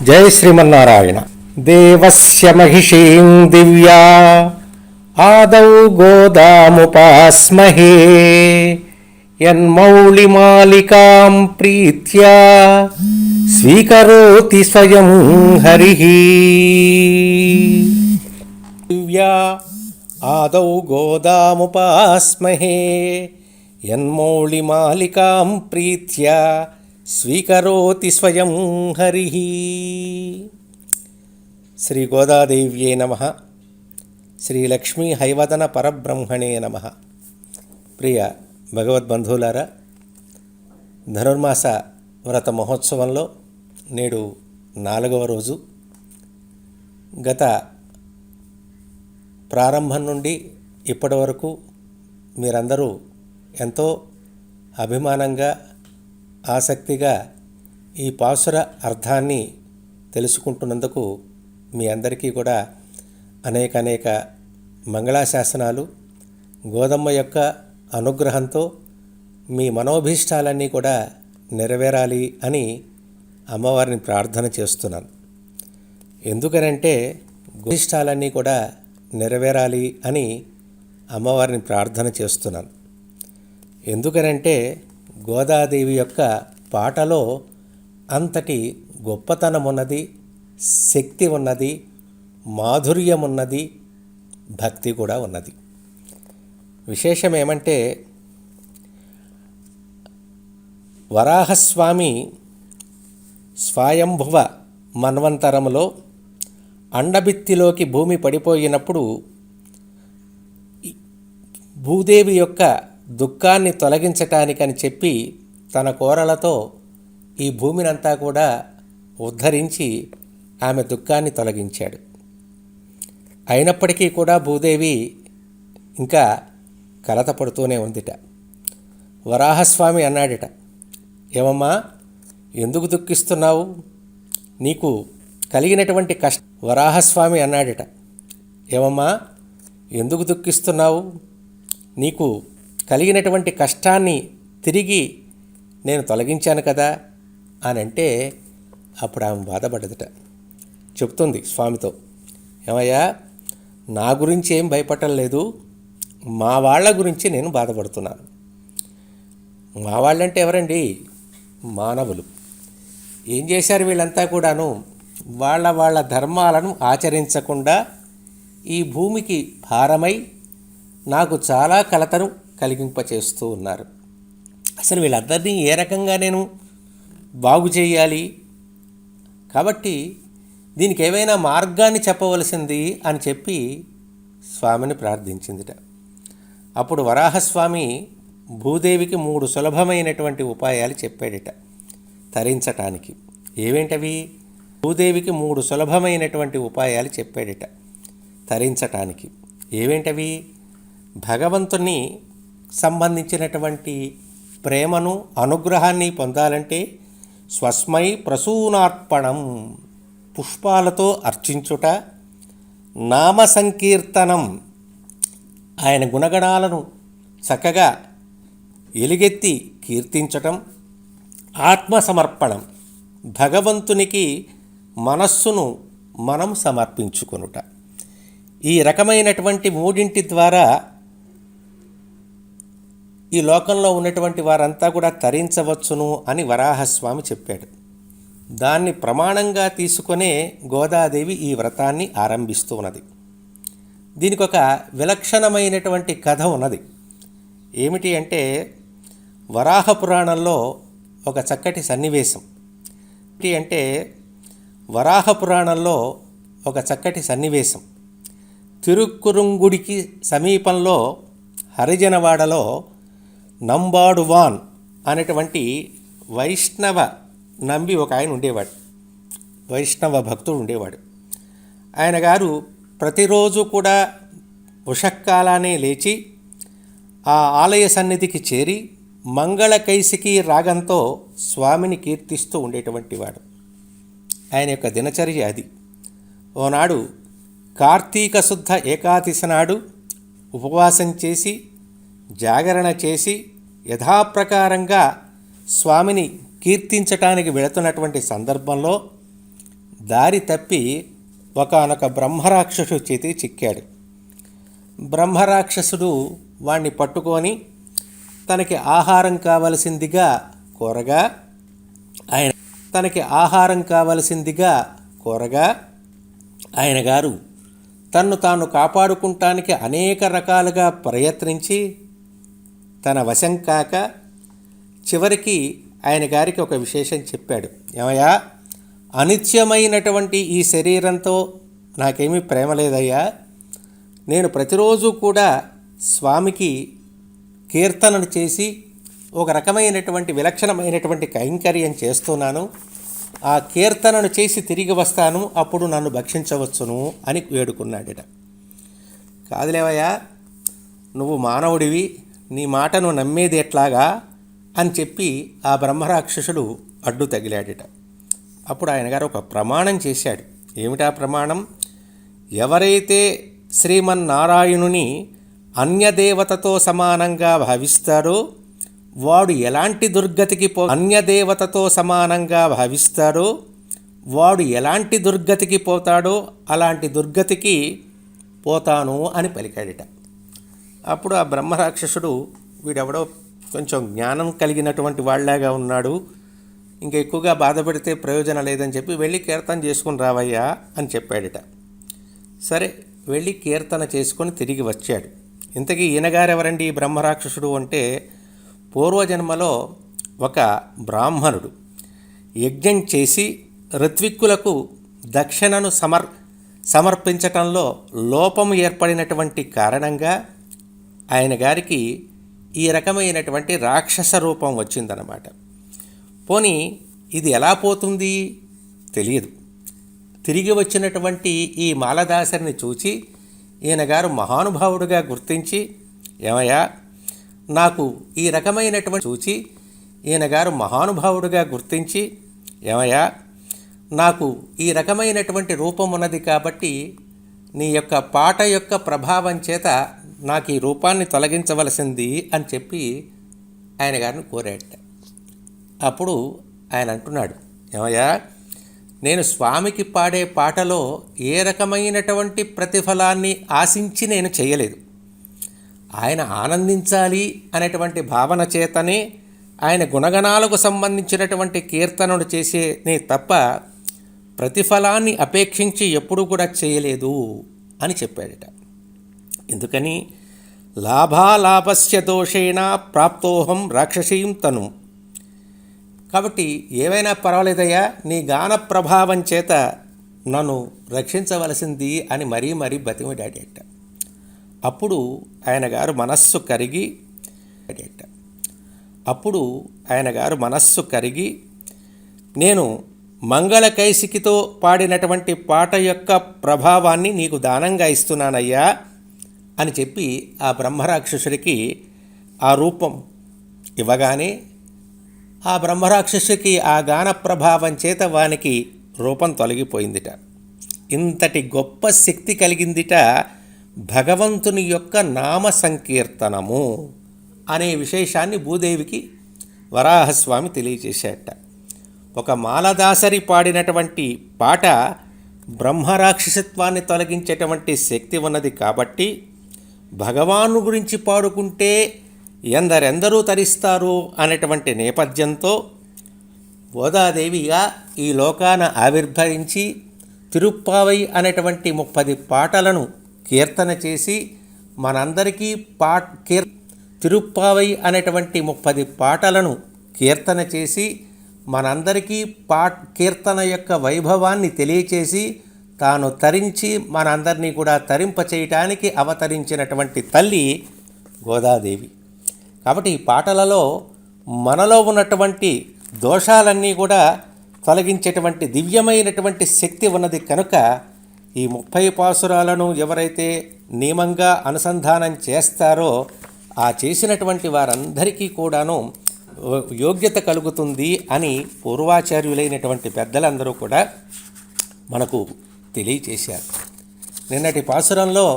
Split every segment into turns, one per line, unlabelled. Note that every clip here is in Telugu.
జై శ్రీమన్నారాయణ. దేవస్య మహిషీం దివ్యా ఆదౌ గోదాముపాస్మహే యన్మౌళిమాలికాం ప్రీత్యా స్వీకరోతి స్వయం హరిః. దివ్యా ఆదౌ గోదాముపాస్మహే యన్మౌళిమాలికాం ప్రీత్యా స్వీకరోతి స్వయం హరిః. శ్రీ గోదాదేవ్యే నమః. శ్రీ లక్ష్మీ హైవదన పరబ్రహ్మణే నమః. ప్రియ భగవద్బంధువులారా, ధనుర్మాస వ్రత మహోత్సవంలో నేడు 4వ రోజు. గత ప్రారంభం నుండి ఇప్పటి వరకు మీరందరూ ఎంతో అభిమానంగా, ఆసక్తిగా ఈ పాసుర అర్థాన్ని తెలుసుకుంటున్నందుకు మీ అందరికీ కూడా అనేక మంగళాశాసనాలు. గోదమ్మ యొక్క అనుగ్రహంతో మీ మనోభీష్టాలన్నీ కూడా నెరవేరాలి అని అమ్మవారిని ప్రార్థన చేస్తున్నాను. ఎందుకనంటే గోభీష్టాలన్నీ కూడా నెరవేరాలి అని అమ్మవారిని ప్రార్థన చేస్తున్నాను. ఎందుకనంటే గోదాదేవి యొక్క పాటలో అంతటి గొప్పతనం ఉన్నది, శక్తి ఉన్నది, మాధుర్యం ఉన్నది, భక్తి కూడా ఉన్నది. విశేషం ఏమంటే, వరాహస్వామి స్వయంభువ మన్వంతరములో అండబిత్తిలోకి భూమి పడిపోయినప్పుడు భూదేవి యొక్క దుఃఖాన్ని తొలగించటానికని చెప్పి తన కోరలతో ఈ భూమినంతా కూడా ఉద్ధరించి ఆమె దుఃఖాన్ని తొలగించాడు. అయినప్పటికీ కూడా భూదేవి ఇంకా కలతపడుతూనే ఉందిట. వరాహస్వామి అన్నాడట, ఏమమ్మా ఎందుకు దుఃఖిస్తున్నావు? నీకు కలిగినటువంటి వరాహస్వామి అన్నాడట, ఏమమ్మా ఎందుకు దుఃఖిస్తున్నావు? నీకు కలిగినటువంటి కష్టాన్ని తిరిగి నేను తొలగించాను కదా అని అంటే అప్పుడు ఆమె బాధపడ్డదట. చెప్తుంది స్వామితో, ఏమయ్యా నా గురించి ఏం భయపడటం లేదు, మా వాళ్ళ గురించి నేను బాధపడుతున్నాను. మా వాళ్ళంటే ఎవరండి? మానవులు. ఏం చేశారు వీళ్ళంతా కూడాను? వాళ్ళ ధర్మాలను ఆచరించకుండా ఈ భూమికి భారమై నాకు చాలా కలతను కలిగింపచేస్తూ ఉన్నారు. అసలు వీళ్ళందరినీ ఏ రకంగా నేను బాగు చేయాలి? కాబట్టి దీనికి ఏవైనా మార్గాన్ని చెప్పవలసింది అని చెప్పి స్వామిని ప్రార్థించిందిట. అప్పుడు వరాహస్వామి భూదేవికి 3 సులభమైనటువంటి ఉపాయాలు చెప్పాడట తరించటానికి. ఏవేంటవి? భూదేవికి 3 సులభమైనటువంటి ఉపాయాలు చెప్పాడట తరించటానికి. ఏవేంటవి? భగవంతుని సంబంధించినటువంటి ప్రేమను, అనుగ్రహాన్ని పొందాలంటే స్వస్మై ప్రసూనార్పణం, పుష్పాలతో అర్చించుట, నామ సంకీర్తనం, ఆయన గుణగణాలను చక్కగా ఎలుగెత్తి కీర్తించటం, ఆత్మసమర్పణం, భగవంతునికి మనస్సును మనం సమర్పించుకొనుట. ఈ రకమైనటువంటి 3 ద్వారా ఈ లోకంలో ఉన్నటువంటి వారంతా కూడా తరించవచ్చును అని వరాహస్వామి చెప్పాడు. దాన్ని ప్రమాణంగా తీసుకునే గోదాదేవి ఈ వ్రతాన్ని ఆరంభిస్తూ ఉన్నది. దీనికి ఒక విలక్షణమైనటువంటి కథ ఉన్నది. ఏమిటి అంటే, వరాహ పురాణంలో ఒక చక్కటి సన్నివేశం. ఏంటి అంటే, వరాహ పురాణంలో ఒక చక్కటి సన్నివేశం. తిరుక్కురుంగుడికి సమీపంలో హరిజనవాడలో నంబాడువాన్ అనేటువంటి వైష్ణవ నంబి ఒక ఆయన ఉండేవాడు. వైష్ణవ భక్తుడు ఉండేవాడు. ఆయన గారు ప్రతిరోజు కూడా ఉషక్కాలానే లేచి ఆ ఆలయ సన్నిధికి చేరి మంగళకైసికి రాగంతో స్వామిని కీర్తిస్తూ ఉండేటువంటి వాడు. ఆయన యొక్క దినచర్య అది. ఓనాడు కార్తీక శుద్ధ ఏకాదశి నాడు ఉపవాసం చేసి జాగరణ చేసి యథాప్రకారంగా స్వామిని కీర్తించటానికి వెళుతున్నటువంటి సందర్భంలో దారి తప్పి ఒకానొక బ్రహ్మరాక్షసుడి చేతికి చిక్కాడు. బ్రహ్మరాక్షసుడు వాణ్ణి పట్టుకొని తనకి ఆహారం కావలసిందిగా కోరగా ఆయన గారు తన్ను తాను కాపాడుకుంటానికి అనేక రకాలుగా ప్రయత్నించి తన వశం కాక చివరికి ఆయన గారికి ఒక విశేషం చెప్పాడు. ఏమయ్యా, అనిత్యమైనటువంటి ఈ శరీరంతో నాకేమీ ప్రేమ లేదయ్యా. నేను ప్రతిరోజు కూడా స్వామికి కీర్తనను చేసి ఒక రకమైనటువంటి విలక్షణమైనటువంటి కైంకర్యం చేస్తున్నాను. ఆ కీర్తనను చేసి తిరిగి వస్తాను, అప్పుడు నన్ను భక్షించవచ్చును అని వేడుకున్నాడట. కాదులేవయ్యా, నువ్వు మానవుడివి, నీ మాటను నమ్మేది ఎట్లాగా అని చెప్పి ఆ బ్రహ్మరాక్షసుడు అడ్డు తగిలాడట. అప్పుడు ఆయన గారు ఒక ప్రమాణం చేశాడు. ఏమిటా ప్రమాణం? ఎవరైతే శ్రీమన్నారాయణుని అన్యదేవతతో సమానంగా భావిస్తాడో వాడు ఎలాంటి దుర్గతికి పోతాడో అలాంటి దుర్గతికి పోతాను అని పలికాడట. అప్పుడు ఆ బ్రహ్మరాక్షసుడు, వీడెవడో కొంచెం జ్ఞానం కలిగినటువంటి వాళ్ళలాగా ఉన్నాడు, ఇంకా ఎక్కువగా బాధపడితే ప్రయోజనం లేదని చెప్పి వెళ్ళి కీర్తన చేసుకుని రావయ్యా అని చెప్పాడట. సరే, వెళ్ళి కీర్తన చేసుకొని తిరిగి వచ్చాడు. ఇంతకీ ఈయనగారెవరండి ఈ బ్రహ్మరాక్షసుడు అంటే, పూర్వజన్మలో ఒక బ్రాహ్మణుడు యజ్ఞం చేసి ఋత్విక్కులకు దక్షిణను సమర్పించటంలో లోపం ఏర్పడినటువంటి కారణంగా ఆయన గారికి ఈ రకమైనటువంటి రాక్షస రూపం వచ్చిందన్నమాట. పోనీ ఇది ఎలా పోతుంది తెలియదు. తిరిగి వచ్చినటువంటి ఈ మాలదాసరిని చూచి ఈయన గారు మహానుభావుడిగా గుర్తించి, ఏమయ్యా, నాకు ఈ రకమైనటువంటి రూపం ఉన్నది కాబట్టి నీ యొక్క పాట యొక్క ప్రభావం చేత నాకు ఈ రూపాన్ని తొలగించవలసింది అని చెప్పి ఆయన గారిని కోరాడట. అప్పుడు ఆయన అంటున్నాడు, ఏమయ్యా, నేను స్వామికి పాడే పాటలో ఏ రకమైనటువంటి ప్రతిఫలాన్ని ఆశించి నేను చేయలేదు. ఆయన ఆనందించాలి అనేటువంటి భావన చేతనే ఆయన గుణగణాలకు సంబంధించినటువంటి కీర్తనలు చేసేనే తప్ప ప్రతిఫలాన్ని అపేక్షించి ఎప్పుడూ కూడా చేయలేదు అని చెప్పాడట. ఎందుకని? లాభాలాభస్య దోషేణ ప్రాప్తోహం రాక్షసీం తను. కాబట్టి ఏవైనా పర్వాలేదయ్యా, నీ గాన ప్రభావం చేత నన్ను రక్షించవలసింది అని మరీ బతిమిడాడట. అప్పుడు ఆయన గారు మనస్సు కరిగి నేను మంగళకైశికితో పాడినటువంటి పాట యొక్క ప్రభావాన్ని నీకు దానంగా ఇస్తున్నానయ్యా అని చెప్పి ఆ బ్రహ్మరాక్షసుడికి ఆ రూపం ఇవ్వగానే ఆ బ్రహ్మరాక్షసుడికి ఆ గాన ప్రభావం చేత వానికి రూపం తొలగిపోయిందిట. ఇంతటి గొప్ప శక్తి కలిగిందిట భగవంతుని యొక్క నామ సంకీర్తనము అనే విశేషాన్ని భూదేవికి వరాహస్వామి తెలియజేశాట. ఒక మాలదాసరి పాడినటువంటి పాట బ్రహ్మరాక్షసత్వాన్ని తొలగించేటువంటి శక్తి ఉన్నది కాబట్టి భగవాను గురించి పాడుకుంటే ఎందరెందరూ తరిస్తారు అనేటువంటి నేపథ్యంతో గోదాదేవిగా ఈ లోకాన ఆవిర్భవించి తిరుప్పావై అనేటువంటి 30 పాటలను కీర్తన చేసి మనందరికీ కీర్తన యొక్క వైభవాన్ని తెలియచేసి తాను తరించి మనందరినీ కూడా తరింపచేయటానికి అవతరించినటువంటి తల్లి గోదాదేవి. కాబట్టి ఈ పాటలలో మనలో ఉన్నటువంటి దోషాలన్నీ కూడా తొలగించేటువంటి దివ్యమైనటువంటి శక్తి ఉన్నది కనుక ఈ 30 పాసురాలను ఎవరైతే నియమంగా అనుసంధానం చేస్తారో ఆ చేసినటువంటి వారందరికీ కూడాను యోగ్యత కలుగుతుంది అని పూర్వాచార్యులైనటువంటి పెద్దలందరూ కూడా మనకు తెలియచేశారు. నిన్నటి పాసురంలో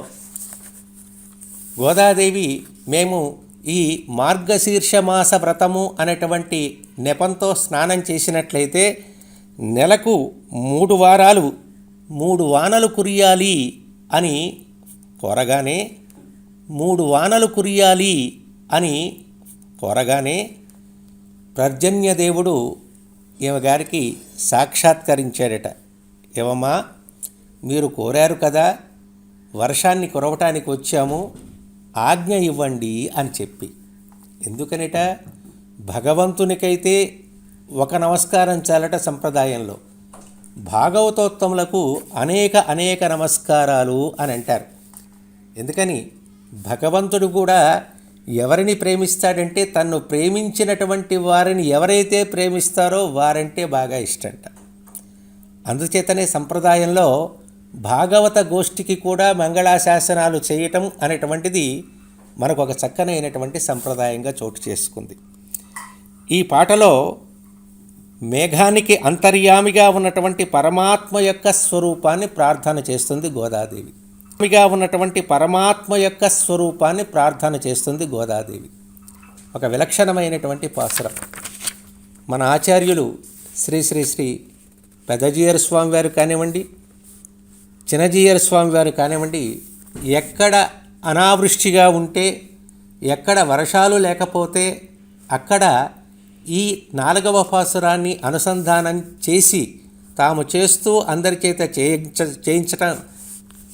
గోదాదేవి మేము ఈ మార్గశీర్ష మాస వ్రతము అనేటువంటి నెపంతో స్నానం చేసినట్లయితే నెలకు 3 వారాలు 3 వానలు కురియాలి అని కోరగానే 3 వానలు కురియాలి అని కోరగానే పర్జన్యదేవుడు ఈమె గారికి సాక్షాత్కరించాడట. ఏమమ్మా, మీరు కోరారు కదా, వర్షాన్ని కురవటానికి వచ్చాము, ఆజ్ఞ ఇవ్వండి అని చెప్పి. ఎందుకనిట, భగవంతునికైతే ఒక నమస్కారం చాలట సంప్రదాయంలో, భాగవతోత్తములకు అనేక నమస్కారాలు అని అంటారు. ఎందుకని, భగవంతుడు కూడా ఎవరిని ప్రేమిస్తాడంటే తన్ను ప్రేమించినటువంటి వారిని ఎవరైతే ప్రేమిస్తారో వారంటే బాగా ఇష్టంట. అందుచేతనే సంప్రదాయంలో భాగవత గోష్ఠికి కూడా మంగళాశాసనాలు చేయటం అనేటువంటిది మనకు ఒక చక్కనైనటువంటి సంప్రదాయంగా చోటు చేసుకుంది. ఈ పాటలో మేఘానికి అంతర్యామిగా ఉన్నటువంటి పరమాత్మ యొక్క స్వరూపాన్ని ప్రార్థన చేస్తుంది గోదాదేవి. ఉన్నటువంటి పరమాత్మ యొక్క స్వరూపాన్ని ప్రార్థన చేస్తుంది గోదాదేవి. ఒక విలక్షణమైనటువంటి పాసురం. మన ఆచార్యులు శ్రీ శ్రీ శ్రీ పెదజీయర్ స్వామి వారు కానివ్వండి, చిన్నజీయర్ స్వామి వారు కానివ్వండి, ఎక్కడ అనావృష్టిగా ఉంటే, ఎక్కడ వర్షాలు లేకపోతే అక్కడ ఈ 4వ పాసురాన్ని అనుసంధానం చేసి తాము చేస్తూ అందరి చేత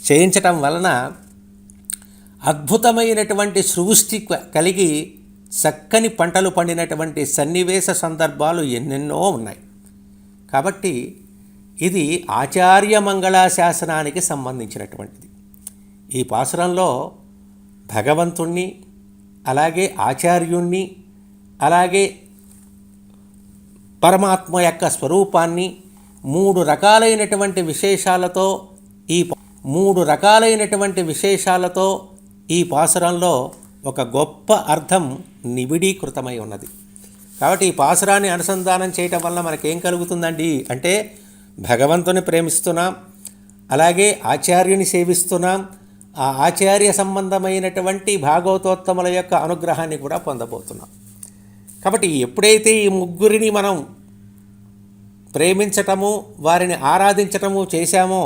చేయించటం వలన అద్భుతమైనటువంటి సృష్టి కలిగి చక్కని పంటలు పండినటువంటి సన్నివేశ సందర్భాలు ఎన్నెన్నో ఉన్నాయి. కాబట్టి ఇది ఆచార్య మంగళాశాసనానికి సంబంధించినటువంటిది. ఈ పాసురంలో భగవంతుణ్ణి, అలాగే ఆచార్యుణ్ణి, అలాగే పరమాత్మ యొక్క స్వరూపాన్ని 3 రకాలైనటువంటి విశేషాలతో ఈ పాసురంలో ఒక గొప్ప అర్థం నిబిడీకృతమై ఉన్నది. కాబట్టి ఈ పాసురాన్ని అనుసంధానం చేయటం వల్ల మనకేం కలుగుతుందండి అంటే, భగవంతుని ప్రేమిస్తున్నాం, అలాగే ఆచార్యుని సేవిస్తున్నాం, ఆ ఆచార్య సంబంధమైనటువంటి భాగవతోత్తముల యొక్క అనుగ్రహాన్ని కూడా పొందబోతున్నాం. కాబట్టి ఎప్పుడైతే ఈ ముగ్గురిని మనం ప్రేమించటము, వారిని ఆరాధించటము చేశామో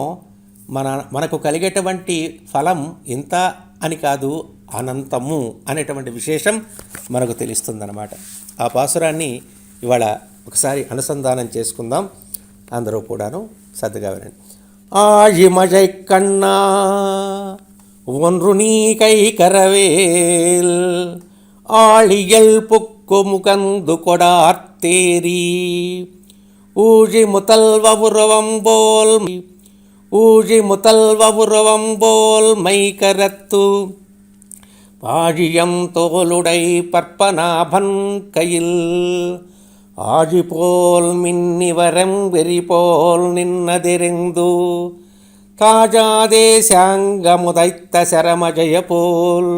మనకు కలిగేటువంటి ఫలం ఇంత అని కాదు, అనంతము అనేటువంటి విశేషం మనకు తెలుస్తుందన్నమాట. ఆ పాసురాన్ని ఇవాళ ఒకసారి అనుసంధానం చేసుకుందాం. అందరూ కూడాను శ్రద్ధగా వినండి. ఆజిమజై కన్నా ఒన్రు నీకై కరవేల్ ఆళియల్ పొక్కు ముకందు కొడార్తేరి ఊజి ముతల్వవురవంబోల్ మైకరత్తు பாழியம் தோளுடை பற்பனாபன் கையில் ஆழிபோல் மின்னிவரம் வெறிபோல் நின்னதெறிந்து தாஜாதே சாங்கமுதைத்த சரமஜய போல்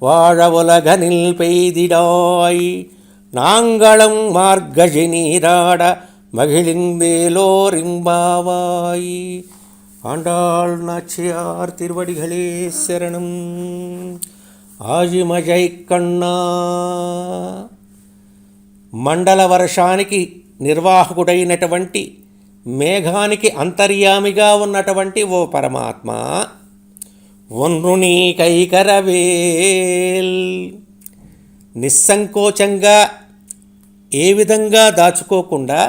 வாழ உலகனில் பெய்திடாய் நாங்களும் மார்கழி நீராட மகிழ்ந்தேலோரிம்பாவாய். ஆண்டாள் நாச்சியார் திருவடிகளே சரணம். ఆజిమజై కన్నా. మండల వర్షానికి నిర్వాహకుడైనటువంటి, మేఘానికి అంతర్యామిగా ఉన్నటువంటి ఓ పరమాత్మ, ఒన్రుని కైకరవేల్, నిస్సంకోచంగా ఏ విధంగా దాచుకోకుండా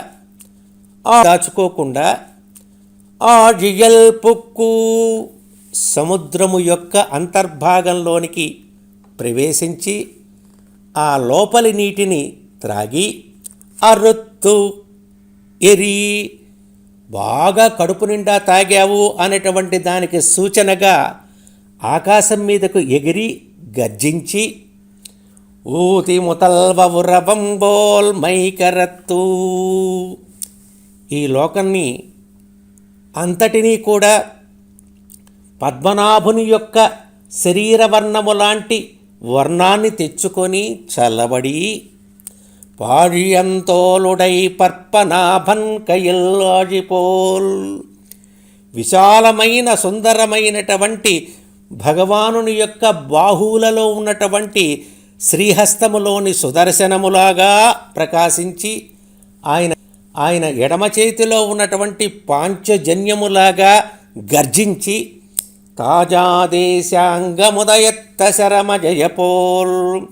ఆజియల్ పొక్కు, సముద్రము యొక్క అంతర్భాగంలోనికి ప్రవేశించి ఆ లోపలి నీటిని త్రాగి అరుత్తు ఎరి, బాగా కడుపు నిండా తాగావు అనేటువంటి దానికి సూచనగా ఆకాశం మీదకు ఎగిరి గర్జించి ఊతి ముతల్వవురవంబోల్ మైకరత్తు, ఈ లోకాన్ని అంతటినీ కూడా పద్మనాభుని యొక్క శరీరవర్ణము లాంటి వర్ణాన్ని తెచ్చుకొని చల్లబడి పాழிయంతోలుడై పర్పనాభన్ కయల్లాజిపోల్, విశాలమైన సుందరమైనటువంటి భగవానుని యొక్క బాహువులలో ఉన్నటువంటి శ్రీహస్తములోని సుదర్శనములాగా ప్రకాశించి ఆయన ఎడమ చేతిలో ఉన్నటువంటి పాంచజన్యములాగా గర్జించి తాజాదేశాంగముదయత్త శరమ జయపోల్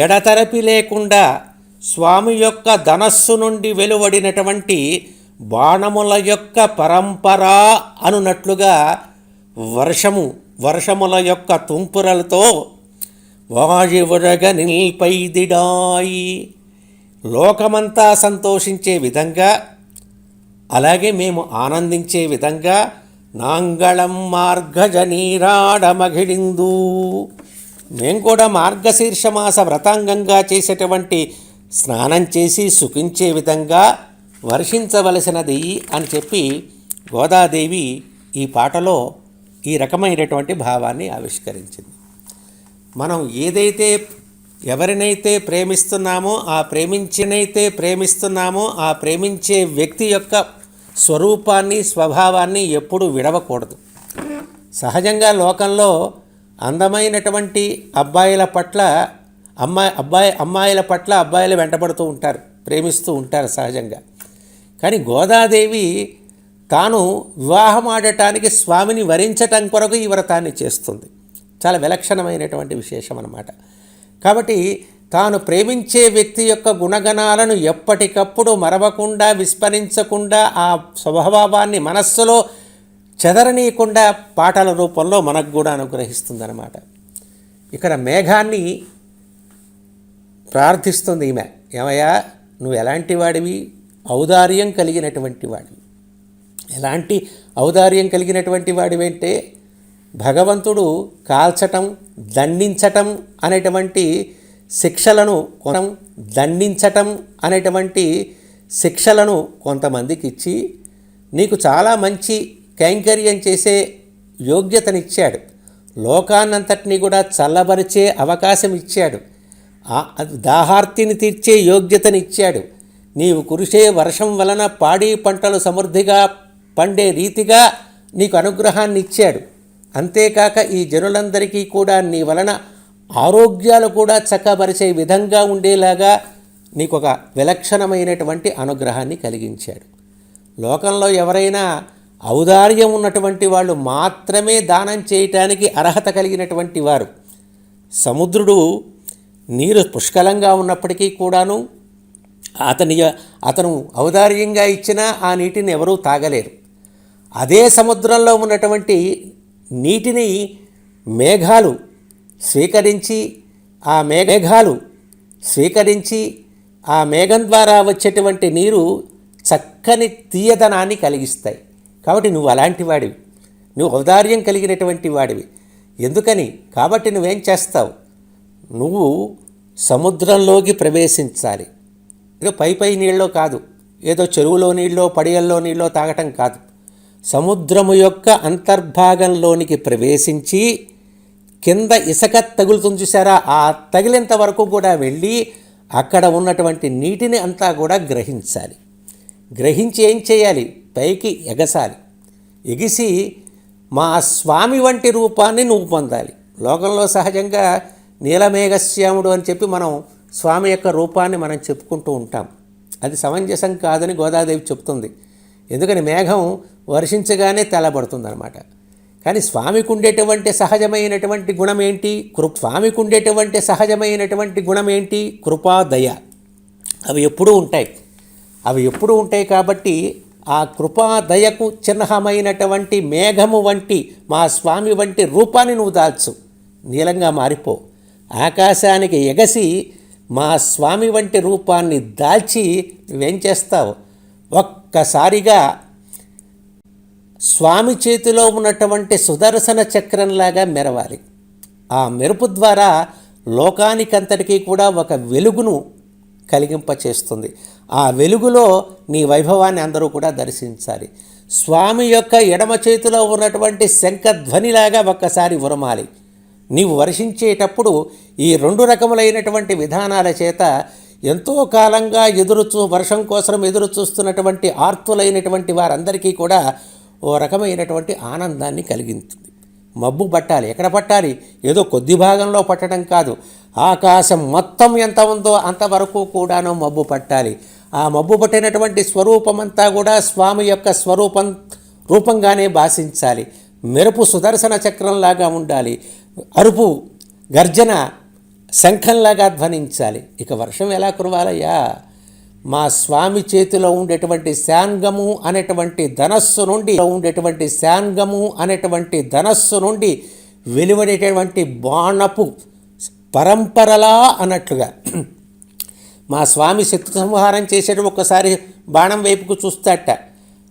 ఎడతెరపి లేకుండా స్వామి యొక్క ధనస్సు నుండి వెలువడినటువంటి బాణముల యొక్క పరంపర అనున్నట్లుగా వర్షముల యొక్క తుంపురలతో వాయువురగ నిల్పైదిడాయి లోకమంతా సంతోషించే విధంగా, అలాగే మేము ఆనందించే విధంగా నాంగళం మార్గజనీరాడమగిడిందు మేము కూడా మార్గశీర్షమాస వ్రతాంగంగా చేసేటువంటి స్నానం చేసి సుఖించే విధంగా వర్షించవలసినది అని చెప్పి గోదాదేవి ఈ పాటలో ఈ రకమైనటువంటి భావాన్ని ఆవిష్కరించింది. మనం ఏదైతే ఎవరినైతే ప్రేమిస్తున్నామో ఆ ప్రేమించే వ్యక్తి యొక్క స్వరూపాన్ని స్వభావాన్ని ఎప్పుడూ విడవకూడదు. సహజంగా లోకంలో అందమైనటువంటి అమ్మాయిల పట్ల అబ్బాయిలు వెంటబడుతూ ఉంటారు, ప్రేమిస్తూ ఉంటారు సహజంగా. కానీ గోదాదేవి తాను వివాహం ఆడటానికి స్వామిని వరించటం కొరకు ఈ వ్రతాన్ని చేస్తుంది. చాలా విలక్షణమైనటువంటి విశేషం అన్నమాట. కాబట్టి తాను ప్రేమించే వ్యక్తి యొక్క గుణగణాలను ఎప్పటికప్పుడు మరవకుండా విస్మరించకుండా ఆ స్వభావాన్ని మనస్సులో చెదరనీయకుండా పాటల రూపంలో మనకు కూడా అనుగ్రహిస్తుందన్నమాట. ఇక్కడ మేఘాన్ని ప్రార్థిస్తుంది ఈమె. ఏమయ్యా, నువ్వు ఎలాంటి వాడివి? ఔదార్యం కలిగినటువంటి వాడివి. ఎలాంటి ఔదార్యం కలిగినటువంటి వాడివంటే భగవంతుడు కాల్చటం, దండించటం అనేటువంటి శిక్షలను కొంతమందికి ఇచ్చి నీకు చాలా మంచి కైంకర్యం చేసే యోగ్యతనిచ్చాడు. లోకాన్నంతటినీ కూడా చల్లబరిచే అవకాశం ఇచ్చాడు. దాహార్తిని తీర్చే యోగ్యతనిచ్చాడు. నీవు కురిసే వర్షం వలన పాడి పంటలు సమృద్ధిగా పండే రీతిగా నీకు అనుగ్రహాన్ని ఇచ్చాడు. అంతేకాక ఈ జనులందరికీ కూడా నీ వలన ఆరోగ్యాలు కూడా చక్కబరిచే విధంగా ఉండేలాగా నీకు ఒక విలక్షణమైనటువంటి అనుగ్రహాన్ని కలిగించాడు. లోకంలో ఎవరైనా ఔదార్యం ఉన్నటువంటి వాళ్ళు మాత్రమే దానం చేయటానికి అర్హత కలిగినటువంటి వారు. సముద్రుడు నీరు పుష్కలంగా ఉన్నప్పటికీ కూడాను అతను ఔదార్యంగా ఇచ్చినా ఆ నీటిని ఎవరూ తాగలేరు. అదే సముద్రంలో ఉన్నటువంటి నీటిని మేఘాలు స్వీకరించి ఆ మేఘం ద్వారా వచ్చేటువంటి నీరు చక్కని తీయదనాన్ని కలిగిస్తాయి. కాబట్టి నువ్వు అలాంటి వాడివి, నువ్వు ఔదార్యం కలిగినటువంటి వాడివి. ఎందుకని? కాబట్టి నువ్వేం చేస్తావు? నువ్వు సముద్రంలోకి ప్రవేశించాలి. ఏదో పై నీళ్ళలో కాదు, ఏదో చెరువులో నీళ్ళో పడియల్లో నీళ్ళో తాగటం కాదు. సముద్రము యొక్క అంతర్భాగంలోనికి ప్రవేశించి కింద ఇసుక తగులుతుంది చూసారా, ఆ తగిలేంత వరకు కూడా వెళ్ళి అక్కడ ఉన్నటువంటి నీటిని అంతా కూడా గ్రహించాలి. గ్రహించి ఏం చేయాలి? పైకి ఎగసాలి. ఎగిసి మా స్వామి వంటి రూపాన్ని నువ్వు పొందాలి. లోకంలో సహజంగా నీలమేఘశ్యాముడు అని చెప్పి మనం స్వామి యొక్క రూపాన్ని మనం చెప్పుకుంటూ ఉంటాం. అది సమంజసం కాదని గోదాదేవి చెప్తుంది. ఎందుకని? మేఘం వర్షించగానే తెల్లబడుతుంది అన్నమాట. కానీ స్వామికి ఉండేటువంటి సహజమైనటువంటి గుణం ఏంటి? కృపాదయ. అవి ఎప్పుడూ ఉంటాయి. కాబట్టి ఆ కృపాదయకు చిహ్నమైనటువంటి మేఘము వంటి మా స్వామి వంటి రూపాన్ని నువ్వు దాల్చు. నీలంగా మారిపో. ఆకాశానికి ఎగసి మా స్వామి వంటి రూపాన్ని దాల్చి నువ్వేం చేస్తావు? ఒక్కసారిగా స్వామి చేతిలో ఉన్నటువంటి సుదర్శన చక్రంలాగా మెరవాలి. ఆ మెరుపు ద్వారా లోకానికంతటికీ కూడా ఒక వెలుగును కలిగింపచేస్తుంది. ఆ వెలుగులో నీ వైభవాన్ని అందరూ కూడా దర్శించాలి. స్వామి యొక్క ఎడమ చేతిలో ఉన్నటువంటి శంఖధ్వనిలాగా ఒక్కసారి ఉరమాలి. నీవు వర్షించేటప్పుడు ఈ రెండు రకములైనటువంటి విధానాల చేత ఎంతో కాలంగా వర్షం కోసం ఎదురు చూస్తున్నటువంటి ఆర్తులైనటువంటి వారందరికీ కూడా ఓ రకమైనటువంటి ఆనందాన్ని కలిగించింది. మబ్బు పట్టాలి. ఎక్కడ పట్టాలి? ఏదో కొద్ది భాగంలో పట్టడం కాదు, ఆకాశం మొత్తం ఎంత ఉందో అంతవరకు కూడాను మబ్బు పట్టాలి. ఆ మబ్బు పట్టినటువంటి స్వరూపమంతా కూడా స్వామి యొక్క రూపంగానే భాషించాలి. మెరుపు సుదర్శన చక్రంలాగా ఉండాలి. అరుపు గర్జన శంఖంలాగా ధ్వనించాలి. ఇక వర్షం ఎలా కురవాలయ్యా? మా స్వామి చేతిలో ఉండేటువంటి శాంగము అనేటువంటి ధనస్సు నుండి వెలువడేటువంటి బాణపు పరంపరలా అన్నట్లుగా మా స్వామి శత్రు సంహారం చేసేటప్పుడు ఒక్కసారి బాణం వైపుకు చూస్తాట.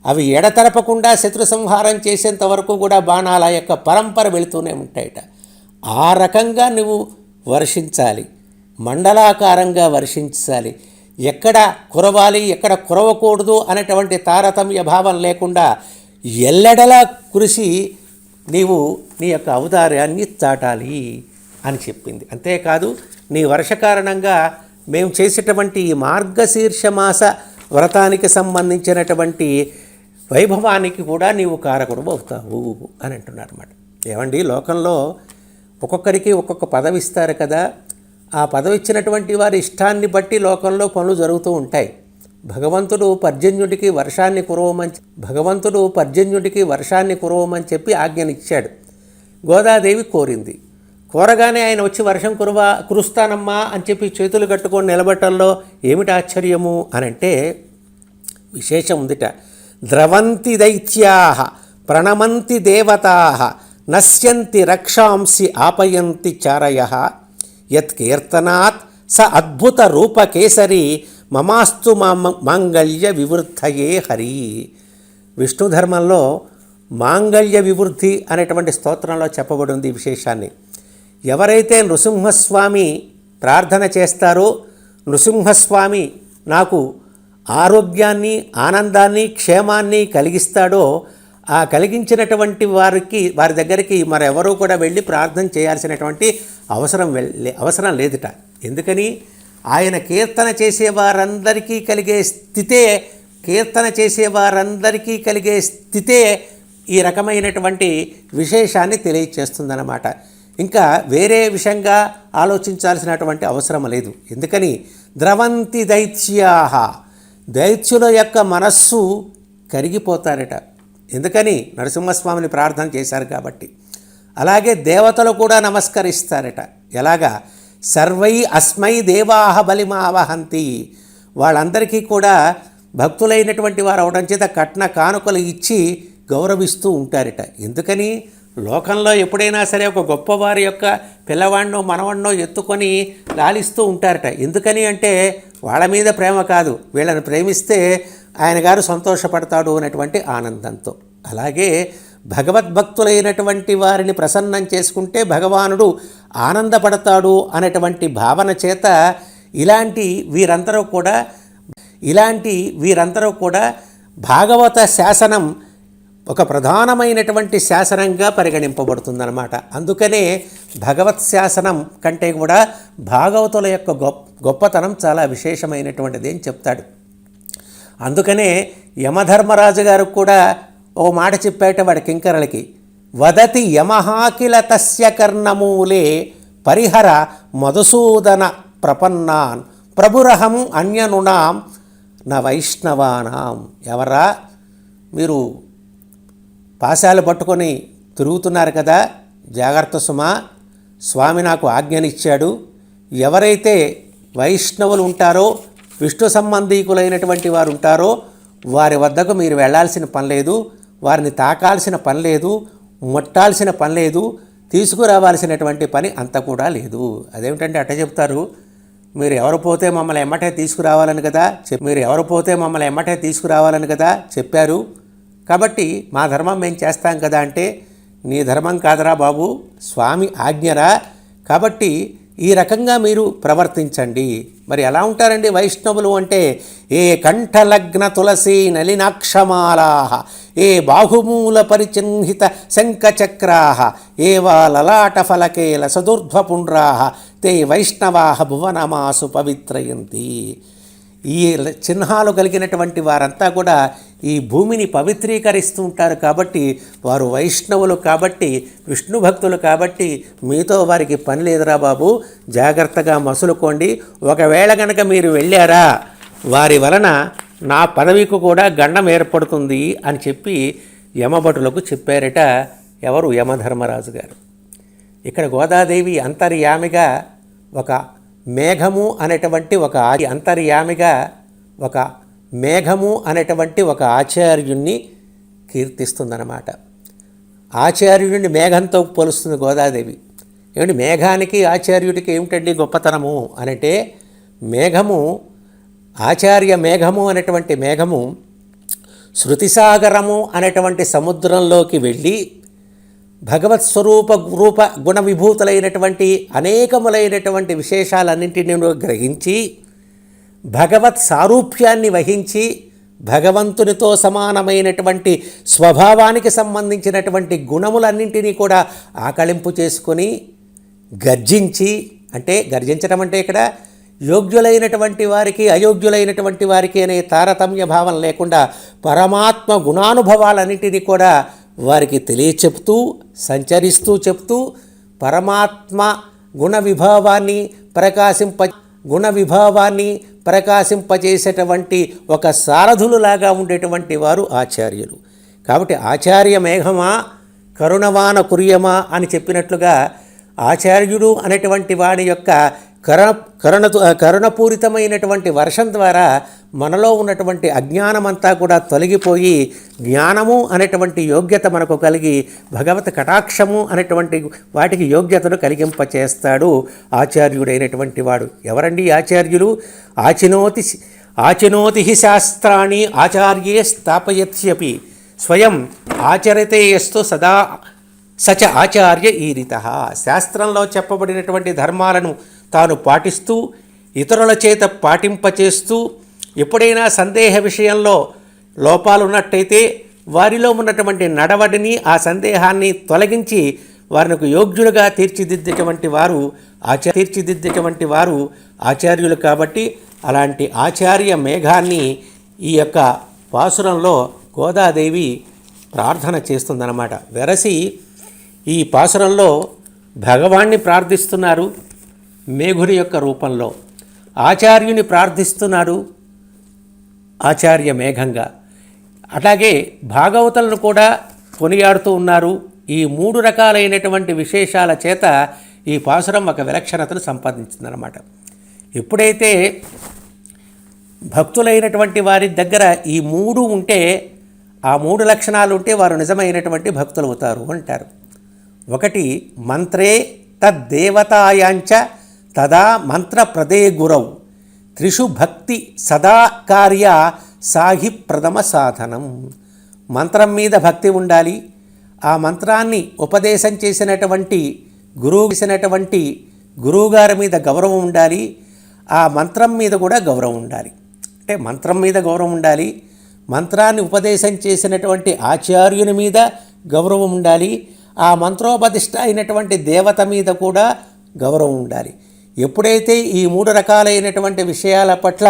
అవి ఎడతెరపకుండా శత్రు సంహారం చేసేంత వరకు కూడా బాణాల యొక్క పరంపర వెళుతూనే ఉంటాయట. ఆ రకంగా నువ్వు వర్షించాలి, మండలాకారంగా వర్షించాలి. ఎక్కడ కురవాలి, ఎక్కడ కురవకూడదు అనేటువంటి తారతమ్య భావం లేకుండా ఎల్లెడలా కురిసి నీవు నీ యొక్క ఔదార్యాన్ని చాటాలి అని చెప్పింది. అంతేకాదు, నీ వర్ష కారణంగా మేము చేసేటువంటి ఈ మార్గశీర్ష మాస వ్రతానికి సంబంధించినటువంటి వైభవానికి కూడా నీవు కారకుడు అవుతావు అని అంటున్నారు అన్నమాట. ఏమండి, లోకంలో ఒక్కొక్కరికి ఒక్కొక్క పదవి ఇస్తారు కదా. ఆ పదవి ఇచ్చినటువంటి వారి ఇష్టాన్ని బట్టి లోకంలో పనులు జరుగుతూ ఉంటాయి. భగవంతుడు పర్జన్యుడికి వర్షాన్ని కురవమని చెప్పి ఆజ్ఞనిచ్చాడు. గోదాదేవి కోరింది. కోరగానే ఆయన వచ్చి వర్షం కురుస్తానమ్మా అని చెప్పి చేతులు కట్టుకొని నిలబట్టంలో ఏమిటి ఆశ్చర్యము అని అంటే విశేషం ఉందిట. ద్రవంతి దైత్యాః ప్రణమంతి దేవతాః నశ్యంతి రక్షాంసి ఆపయంతి చారయః యత్ కీర్తనాత్ స అద్భుత రూపకేసరి మమాస్తు మాంగళ్య వివృద్ధయే హరి. విష్ణు ధర్మంలో మాంగళ్య వివృద్ధి అనేటువంటి స్తోత్రంలో చెప్పబడింది ఈ విశేషాన్ని. ఎవరైతే నృసింహస్వామి ప్రార్థన చేస్తారో, నృసింహస్వామి నాకు ఆరోగ్యాన్ని, ఆనందాన్ని, క్షేమాన్ని కలిగిస్తాడో, ఆ కలిగించినటువంటి వారి దగ్గరికి మరెవరూ కూడా వెళ్ళి ప్రార్థన చేయాల్సినటువంటి అవసరం లేదుట. ఎందుకని? ఆయన కీర్తన చేసేవారందరికీ కలిగే స్థితే ఈ రకమైనటువంటి విశేషాన్ని తెలియచేస్తుందన్నమాట. ఇంకా వేరే విషయంగా ఆలోచించాల్సినటువంటి అవసరం లేదు. ఎందుకని? ద్రవంతి దైత్యాః, దైత్యుల యొక్క మనస్సు కరిగిపోతారట. ఎందుకని? నరసింహస్వామిని ప్రార్థన చేశారు కాబట్టి. అలాగే దేవతలు కూడా నమస్కరిస్తారట. ఎలాగా? సర్వై అస్మై దేవాః బలిమావహంతి. వాళ్ళందరికీ కూడా భక్తులైనటువంటి వారు అవడం చేత కట్న కానుకలు ఇచ్చి గౌరవిస్తూ ఉంటారట. ఎందుకని? లోకంలో ఎప్పుడైనా సరే ఒక గొప్పవారి యొక్క పిల్లవాడినో మనవాడినో ఎత్తుకొని లాలిస్తూ ఉంటారట. ఎందుకని అంటే వాళ్ళ మీద ప్రేమ కాదు, వీళ్ళని ప్రేమిస్తే ఆయన గారు సంతోషపడతాడు అనేటువంటి ఆనందంతో. అలాగే భగవద్భక్తులైనటువంటి వారిని ప్రసన్నం చేసుకుంటే భగవానుడు ఆనందపడతాడు అనేటువంటి భావన చేత ఇలాంటి వీరందరూ కూడా భాగవత శాసనం ఒక ప్రధానమైనటువంటి శాసనంగా పరిగణింపబడుతుందన్నమాట. అందుకనే భగవత్ శాసనం కంటే కూడా భాగవతుల యొక్క గొప్పతనం చాలా విశేషమైనటువంటిది అని చెప్తాడు. అందుకనే యమధర్మరాజు గారు కూడా ఓ మాట చెప్పాట వాడి కింకరలకి. వదతి యమహాకిల తస్య కర్ణమూలే పరిహర మధుసూదన ప్రపన్నాన్ ప్రభురహం అన్యనునాం న వైష్ణవానాం. ఎవరా మీరు పాశాలు పట్టుకొని తిరుగుతున్నారు కదా, జాగ్రత్త సుమా, స్వామి నాకు ఆజ్ఞనిచ్చాడు. ఎవరైతే వైష్ణవులు ఉంటారో, విష్ణు సంబంధీకులైనటువంటి వారు ఉంటారో వారి వద్దకు మీరు వెళ్ళాల్సిన పని లేదు, వారిని తాకాల్సిన పని లేదు, ముట్టాల్సిన పని లేదు, తీసుకురావాల్సినటువంటి పని అంత కూడా లేదు. అదేమిటంటే అట్ట చెప్తారు, మీరు ఎవరు పోతే మమ్మల్ని ఎమ్మటే తీసుకురావాలని కదా చెప్పారు, కాబట్టి మా ధర్మం మేము చేస్తాం కదా అంటే, నీ ధర్మం కాదరా బాబు, స్వామి ఆజ్ఞరా, కాబట్టి ఈ రకంగా మీరు ప్రవర్తించండి. మరి ఎలా ఉంటారండి వైష్ణవులు అంటే? ఏ కంఠలగ్న తులసీ నలినాక్షమాలాః, ఏ బాహుమూల పరిచిహ్నిత శంఖచక్రాః, ఏ వా లలాట ఫలకేల సదుర్ధ్వపుండ్రాః, తే వైష్ణవాః భువనమాసు పవిత్రయంతి. ఈ చిహ్నాలు కలిగినటువంటి వారంతా కూడా ఈ భూమిని పవిత్రీకరిస్తూ ఉంటారు. కాబట్టి వారు వైష్ణవులు, కాబట్టి విష్ణు భక్తులు, కాబట్టి మీతో వారికి పని లేదురా బాబు, జాగ్రత్తగా మసులుకోండి. ఒకవేళ కనుక మీరు వెళ్ళారా, వారి వలన నా పదవికి కూడా గండం ఏర్పడుతుంది అని చెప్పి యమభటులకు చెప్పారట. ఎవరు? యమధర్మరాజు గారు. ఇక్కడ గోదాదేవి అంతర్యామిగా ఒక మేఘము అనేటువంటి ఒక ఆచార్యుణ్ణి కీర్తిస్తుందన్నమాట. ఆచార్యుడిని మేఘంతో పోలుస్తుంది గోదాదేవి. ఏమిటి మేఘానికి ఆచార్యుడికి ఏమిటండి గొప్పతనము అనంటే, మేఘము ఆచార్య మేఘము అనేటువంటి మేఘము శృతిసాగరము అనేటువంటి సముద్రంలోకి వెళ్ళి భగవత్ స్వరూప రూప గుణ విభూతులైనటువంటి అనేకములైనటువంటి విశేషాలన్నింటినీ గ్రహించి భగవత్ సారూప్యాన్ని వహించి భగవంతునితో సమానమైనటువంటి స్వభావానికి సంబంధించినటువంటి గుణములన్నింటినీ కూడా ఆకళింపు చేసుకొని గర్జించి, అంటే గర్జించడం అంటే ఇక్కడ యోగ్యులైనటువంటి వారికి అయోగ్యులైనటువంటి వారికి అనే తారతమ్య భావం లేకుండా పరమాత్మ గుణానుభవాలన్నింటినీ కూడా వారికి తెలియచెప్తూ సంచరిస్తూ చెప్తూ పరమాత్మ గుణ విభావాన్ని ప్రకాశింపచేసేటువంటి ఒక సారథులులాగా ఉండేటువంటి వారు ఆచార్యులు. కాబట్టి ఆచార్య మేఘమా కరుణవాన కురియమా అని చెప్పినట్లుగా ఆచార్యుడు అనేటువంటి వాడి యొక్క కరుణపూరితమైనటువంటి వర్షం ద్వారా మనలో ఉన్నటువంటి అజ్ఞానమంతా కూడా తొలగిపోయి జ్ఞానము అనేటువంటి యోగ్యత మనకు కలిగి భగవత్ కటాక్షము అనేటువంటి వాటికి యోగ్యతను కలిగింపచేస్తాడు ఆచార్యుడైనటువంటి వాడు. ఎవరండి ఆచార్యులు? ఆచినోతి హి శాస్త్రాణి ఆచార్యే స్థాపయత్స్యపి స్వయం ఆచరితే యస్తు సదా సచ ఆచార్య ఈరిత. శాస్త్రంలో చెప్పబడినటువంటి ధర్మాలను తాను పాటిస్తూ ఇతరుల చేత పాటింపచేస్తూ ఎప్పుడైనా సందేహ విషయంలో లోపాలున్నట్టయితే వారిలో ఉన్నటువంటి నడవడిని ఆ సందేహాన్ని తొలగించి వారికి యోగ్యులుగా తీర్చిదిద్దేటువంటి వారు ఆచార్యులు. కాబట్టి అలాంటి ఆచార్య మేఘాన్ని ఈ యొక్క పాసురంలో గోదాదేవి ప్రార్థన చేస్తుందన్నమాట. వెరసి ఈ పాసురంలో భగవాన్ని ప్రార్థిస్తున్నారు మేఘుని యొక్క రూపంలో, ఆచార్యుని ప్రార్థిస్తున్నాడు ఆచార్య మేఘంగా, అలాగే భాగవతులను కూడా కొనియాడుతూ ఉన్నారు. ఈ మూడు రకాలైనటువంటి విశేషాల చేత ఈ పాసురం ఒక విలక్షణతను సంపాదించిందనమాట. ఎప్పుడైతే భక్తులైనటువంటి వారి దగ్గర ఈ మూడు ఉంటే, ఆ మూడు లక్షణాలు ఉంటే వారు నిజమైనటువంటి భక్తులు అవుతారు అంటారు. ఒకటి మంత్రే తద్దేవతాయాంచ తదా మంత్ర ప్రదే గురౌ త్రిషు భక్తి సదా కార్య సాహి ప్రథమ సాధనం. మంత్రం మీద భక్తి ఉండాలి, ఆ మంత్రాన్ని ఉపదేశం చేసినటువంటి గురువుగారి మీద గౌరవం ఉండాలి, ఆ మంత్రం మీద కూడా గౌరవం ఉండాలి. అంటే మంత్రం మీద గౌరవం ఉండాలి, మంత్రాన్ని ఉపదేశం చేసినటువంటి ఆచార్యుని మీద గౌరవం ఉండాలి, ఆ మంత్రోపదిష్ట అయినటువంటి దేవత మీద కూడా గౌరవం ఉండాలి. ఎప్పుడైతే ఈ మూడు రకాలైనటువంటి విషయాల పట్ల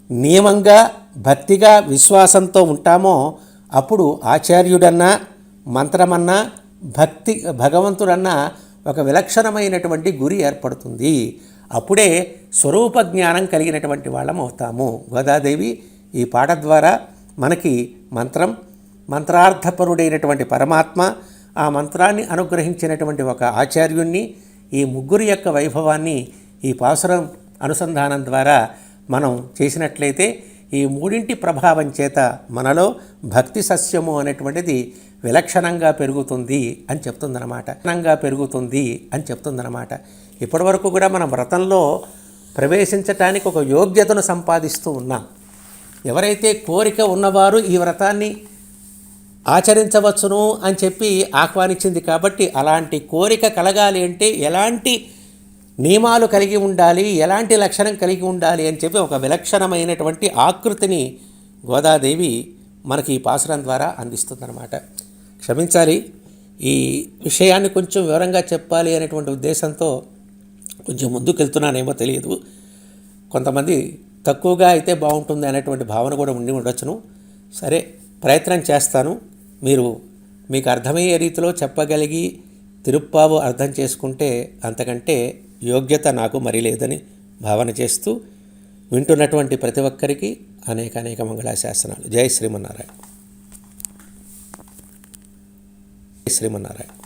నియమంగా భక్తిగా విశ్వాసంతో ఉంటామో అప్పుడు ఆచార్యుడన్నా మంత్రమన్నా భగవంతుడన్నా ఒక విలక్షణమైనటువంటి గురి ఏర్పడుతుంది. అప్పుడే స్వరూప జ్ఞానం కలిగినటువంటి వాళ్ళం అవుతాము. గోదాదేవి ఈ పాట ద్వారా మనకి మంత్రార్థపరుడైనటువంటి పరమాత్మ, ఆ మంత్రాన్ని అనుగ్రహించినటువంటి ఒక ఆచార్యుణ్ణి, ఈ ముగ్గురు యొక్క వైభవాన్ని ఈ పాసురం అనుసంధానం ద్వారా మనం చేసినట్లయితే ఈ మూడింటి ప్రభావం చేత మనలో భక్తి సస్యము అనేటువంటిది విలక్షణంగా పెరుగుతుంది అని చెప్తుందన్నమాట. ఇప్పటివరకు కూడా మనం వ్రతంలో ప్రవేశించటానికి ఒక యోగ్యతను సంపాదిస్తూ ఉన్నాం. ఎవరైతే కోరిక ఉన్నవారు ఈ వ్రతాన్ని ఆచరించవచ్చును అని చెప్పి ఆహ్వానించింది. కాబట్టి అలాంటి కోరిక కలగాలి అంటే ఎలాంటి నియమాలు కలిగి ఉండాలి, ఎలాంటి లక్షణం కలిగి ఉండాలి అని చెప్పి ఒక విలక్షణమైనటువంటి ఆకృతిని గోదాదేవి మనకి ఈ పాసురం ద్వారా అందిస్తుందన్నమాట. క్షమించాలి, ఈ విషయాన్ని కొంచెం వివరంగా చెప్పాలి అనేటువంటి ఉద్దేశంతో కొంచెం ముందుకు వెళ్తున్నానేమో తెలియదు. కొంతమంది తక్కువగా అయితే బాగుంటుంది అనేటువంటి భావన కూడా ఉండి ఉండొచ్చును. సరే, ప్రయత్నం చేస్తాను. మీకు అర్థమయ్యే రీతిలో చెప్పగలిగి తిరుప్పావు అర్థం చేసుకుంటే అంతకంటే యోగ్యత నాకు మరి లేదని భావన చేస్తూ వింటున్నటువంటి ప్రతి ఒక్కరికి అనేక అనేక మంగళాశాసనాలు. జై శ్రీమన్నారాయణ. జై శ్రీమన్నారాయణ.